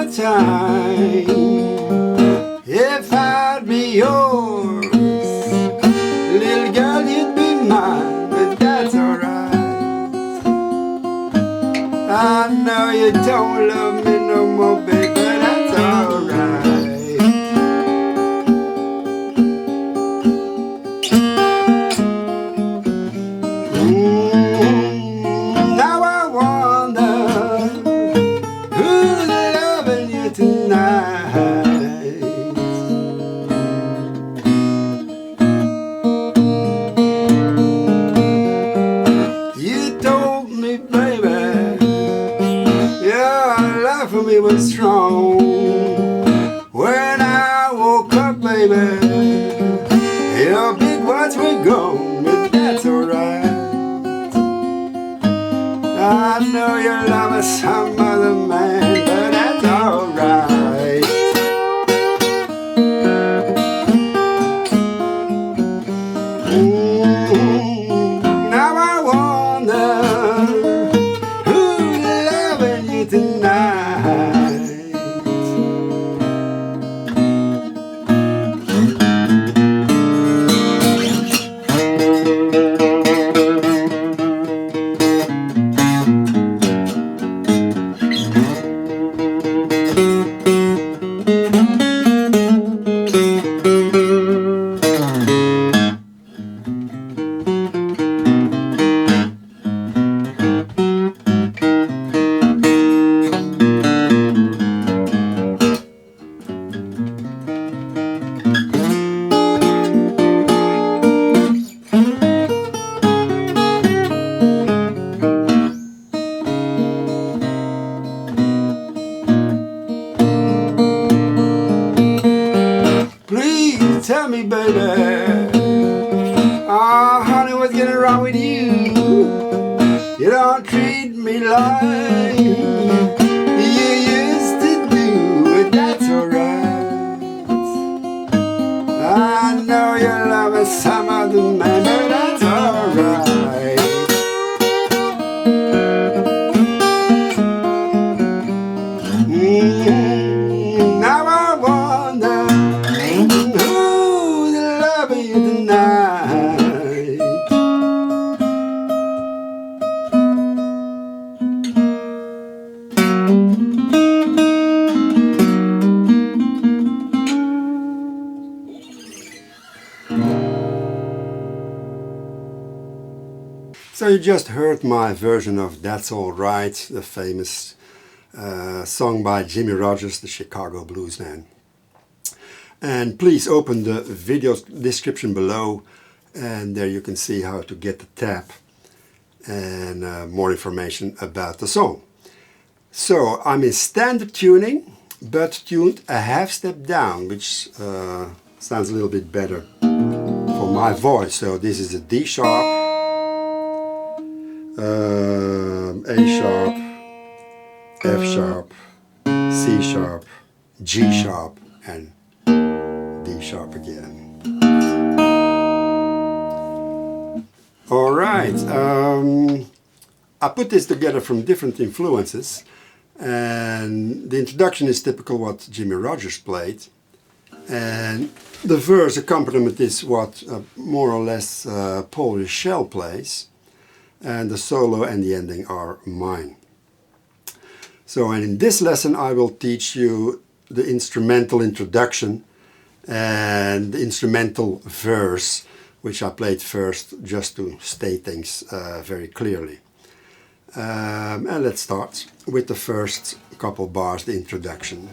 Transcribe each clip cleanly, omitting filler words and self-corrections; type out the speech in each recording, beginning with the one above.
the time. If I'd be yours, little girl, you'd be mine, but that's alright. I know you don't love me no more, baby, but that's alright. Now I wonder who's loving you tonight. You told me, baby, your love for me was strong. When I woke up, baby, your big words were gone, but that's alright. I know you love some other man, but that's alright. Now I wonder who's loving you tonight. Tell me, baby, oh, honey, what's getting wrong with you? You don't treat me like you used to do, but that's alright. I know you're loving some other man, but that's alright. Now I wonder who's loving you tonight. So you just heard my version of That's Alright, the famous song by Jimmie Rodgers, the Chicago bluesman. And please open the video description below, and there you can see how to get the tab and more information about the song. So I'm in standard tuning, but tuned a half step down, which sounds a little bit better for my voice. So this is a D sharp, A sharp, F sharp, C sharp, G sharp, and D sharp again. Alright, I put this together from different influences, and the introduction is typical what Jimmie Rodgers played, and the verse accompaniment is what more or less Paul Rochelle plays, and the solo and the ending are mine. So, and in this lesson I will teach you the instrumental introduction and the instrumental verse, which I played first just to state things very clearly. And let's start with the first couple bars, the introduction.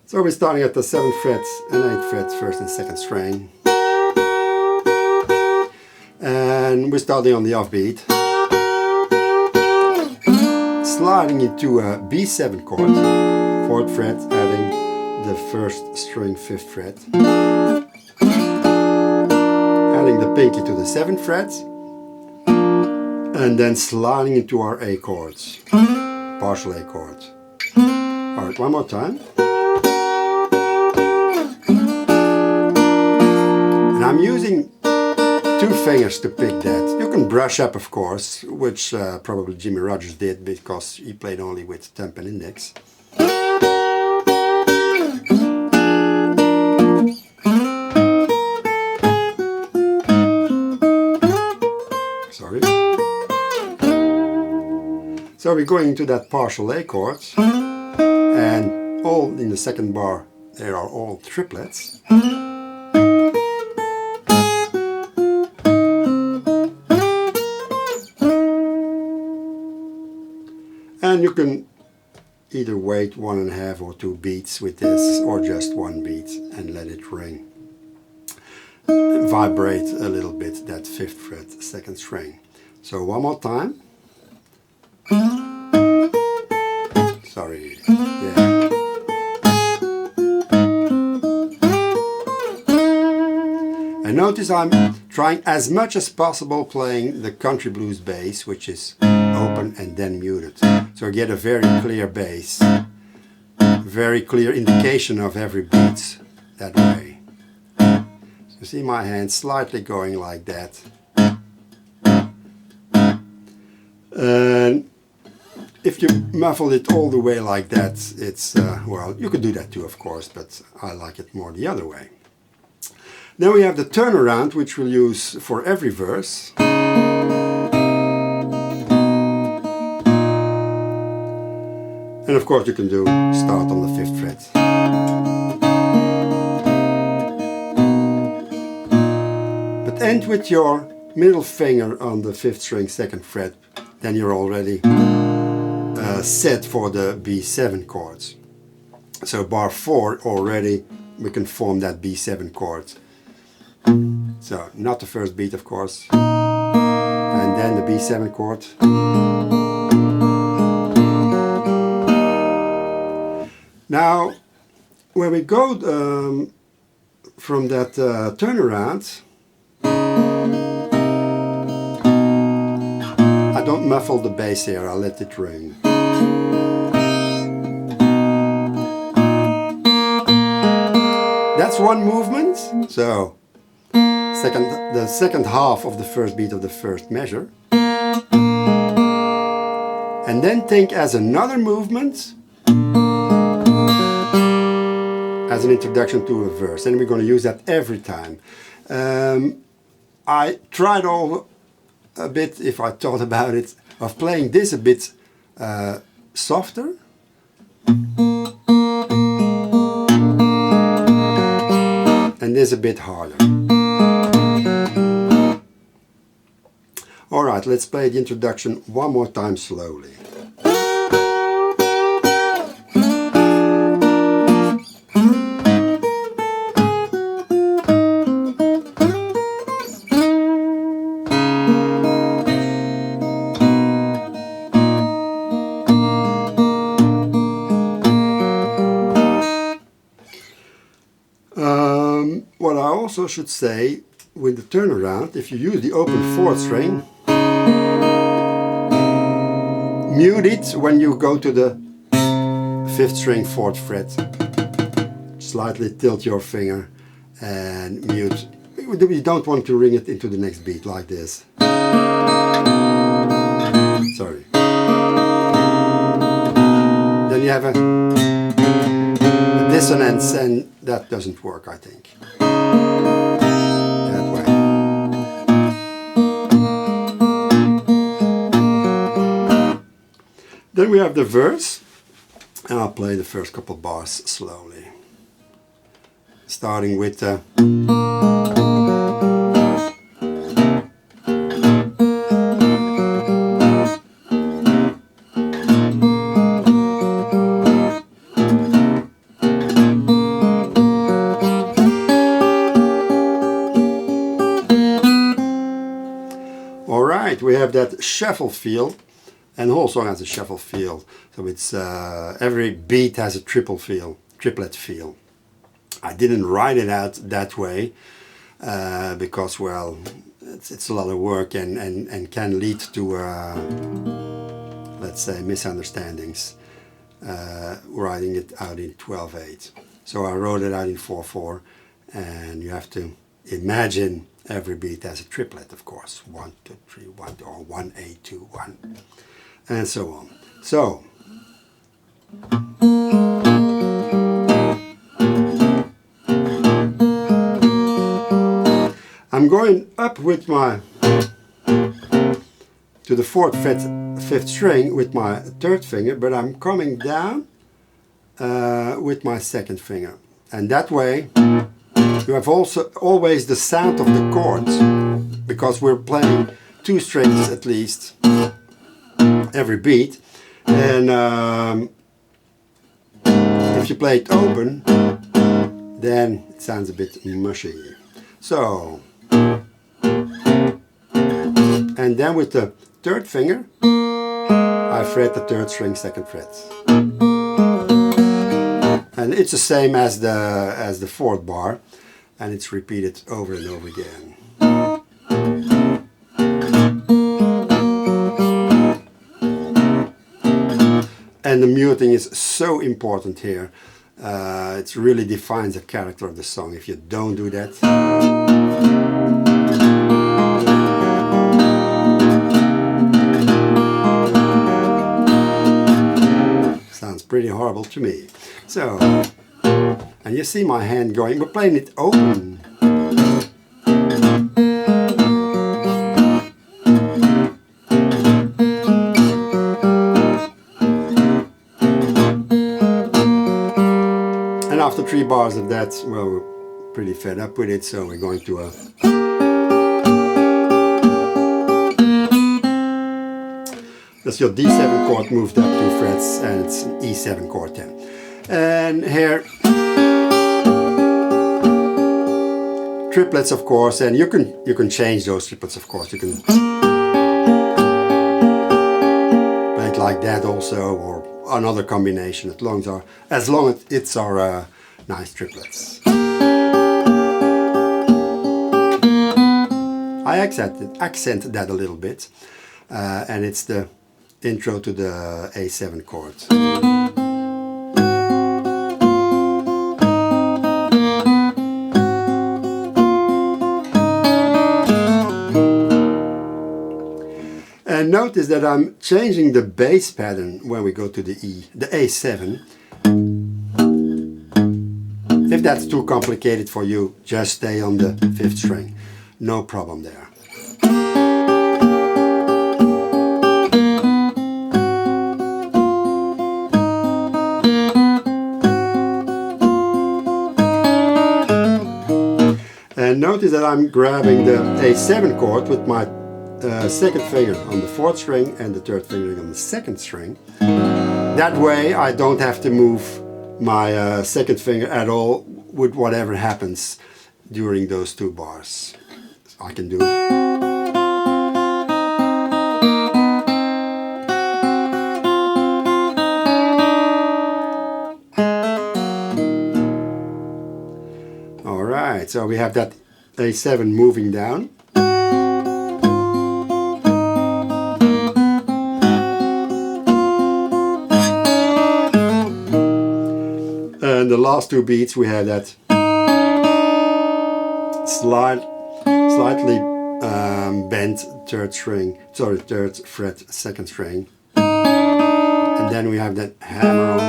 So we're starting at the 7th fret and 8th fret, 1st and 2nd string. And we're starting on the offbeat. Sliding into a B7 chord, 4th fret, adding the 1st string, 5th fret. Adding the pinky to the 7th fret. and then sliding into our A chords, partial A chords. Alright, one more time. And I'm using 2 fingers to pick that. You can brush up, of course, which probably Jimmie Rodgers did because he played only with thumb and index. Sorry. So we're going into that partial A chords, and all in the second bar there are all triplets. And you can either wait 1.5 or 2 beats with this, or just 1 beat and let it ring. Vibrate a little bit that 5th fret 2nd string. So one more time. Sorry. Yeah. And notice I'm trying as much as possible playing the country blues bass, which is open and then muted. So I get a very clear bass, very clear indication of every beat that way. You see my hand slightly going like that. And if you muffle it all the way like that, it's, well, you could do that too, of course, but I like it more the other way. Then we have the turnaround, which we'll use for every verse. And of course you can do start on the 5th fret. But end with your middle finger on the 5th string 2nd fret, then you're already set for the B7 chords. So bar 4 already we can form that B7 chord. So not the first beat, of course, and then the B7 chord. Now when we go from that turnaround, I don't muffle the bass here, I let it ring. That's one movement. So the second half of the first beat of the first measure. And then think as another movement as an introduction to a verse, and we're going to use that every time. I tried a bit, if I thought about it, of playing this a bit softer. And this a bit harder. Alright, let's play the introduction one more time slowly. What I also should say with the turnaround, if you use the open 4th string, mute it when you go to the 5th string 4th fret. Slightly tilt your finger and mute. You don't want to ring it into the next beat like this. Sorry. Then you have a dissonance, and that doesn't work, I think. That way. Then we have the verse, and I'll play the first couple bars slowly. Starting with Alright, we have that shuffle feel, and the whole song has a shuffle feel. So it's every beat has a triplet feel. I didn't write it out that way because, well, it's a lot of work and can lead to let's say misunderstandings writing it out in 12/8. So I wrote it out in 4/4, and you have to imagine every beat as a triplet, of course. 1, 2, 3, 1, or 1, 8, 2, 1, and so on. So I'm going up with my to the 4th fret, 5th string with my 3rd finger, but I'm coming down with my 2nd finger, and that way you have also always the sound of the chords, because we're playing 2 strings at least every beat, and if you play it open, then it sounds a bit mushy. So, and then with the 3rd finger, I fret the 3rd string, 2nd fret, and it's the same as the 4th bar, and it's repeated over and over again. And the muting is so important here. It really defines the character of the song. If you don't do that, sounds pretty horrible to me. So, and you see my hand going, we're playing it open. And after 3 bars of that, well, we're pretty fed up with it, so we're going to that's your D7 chord moved up 2 frets, and it's an E7 chord then. And here, triplets, of course, and you can change those triplets, of course. You can play it like that also, or another combination, as long as it's our nice triplets. I accent that a little bit, and it's the intro to the A7 chord. And notice that I'm changing the bass pattern when we go to the A7. If that's too complicated for you, just stay on the 5th string. No problem there. And notice that I'm grabbing the A7 chord with my 2nd finger on the 4th string and the 3rd finger on the 2nd string. That way I don't have to move my 2nd finger at all with whatever happens during those 2 bars. So I can do Alright, so we have that A7 moving down. And the last 2 beats we have that slightly bent 3rd fret 2nd string, and then we have that hammer on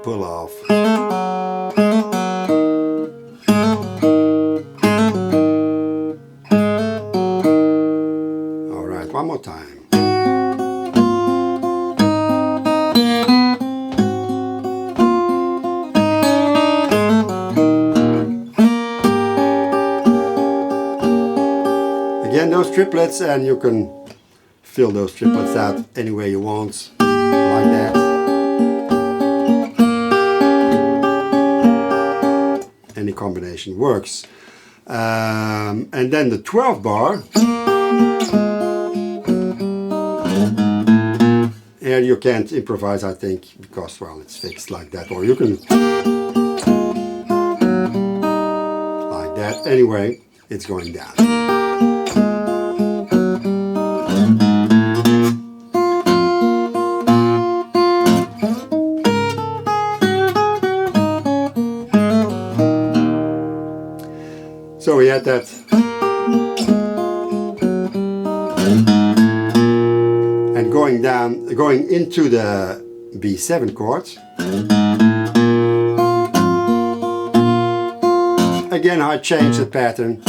pull off. Alright, one more time. Again, those triplets, and you can fill those triplets out any way you want, like that. Any combination works. And then the 12 bar, here you can't improvise, I think, because, well, it's fixed like that, or you can like that. Anyway, it's going down. and going into the B7 chord. Again, I change the pattern.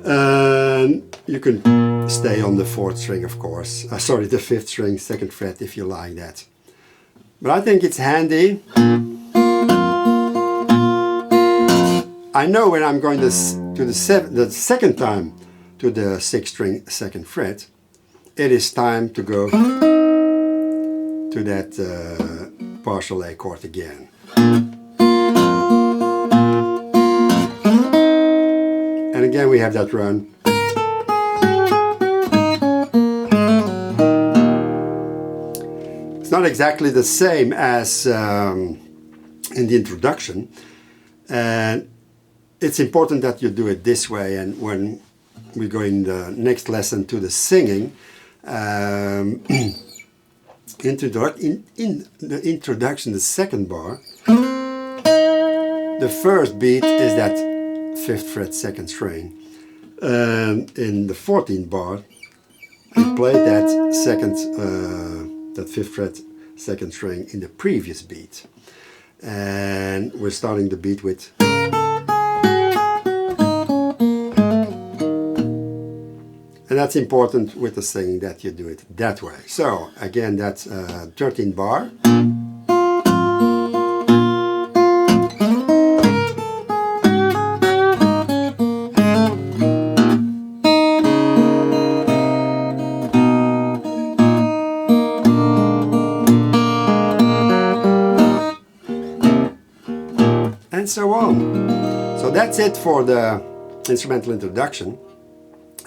And you can stay on the 4th string, of course. Sorry, the 5th string, 2nd fret, if you like that. But I think it's handy. I know when I'm going to the 2nd time to the 6th string, 2nd fret, it is time to go to that partial A chord again. And again we have that run. It's not exactly the same as in the introduction, and it's important that you do it this way. And when we go in the next lesson to the singing, in the introduction, the 2nd bar, the first beat is that 5th fret 2nd string. In the 14th bar, we played that 5th fret 2nd string in the previous beat. And we're starting the beat with. And that's important with the singing, that you do it that way. So again, that's 13th bar. And so on. So that's it for the instrumental introduction.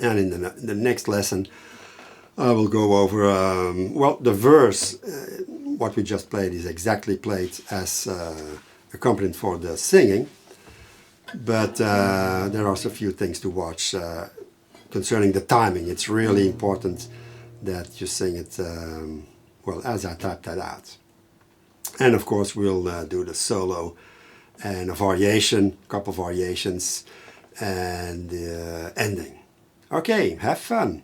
And in the next lesson I will go over, well, the verse, what we just played is exactly played as accompaniment for the singing, but there are also a few things to watch concerning the timing. It's really important that you sing it, well, as I typed that out. And of course we'll do the solo and a variation, couple variations, and the ending. Okay, have fun.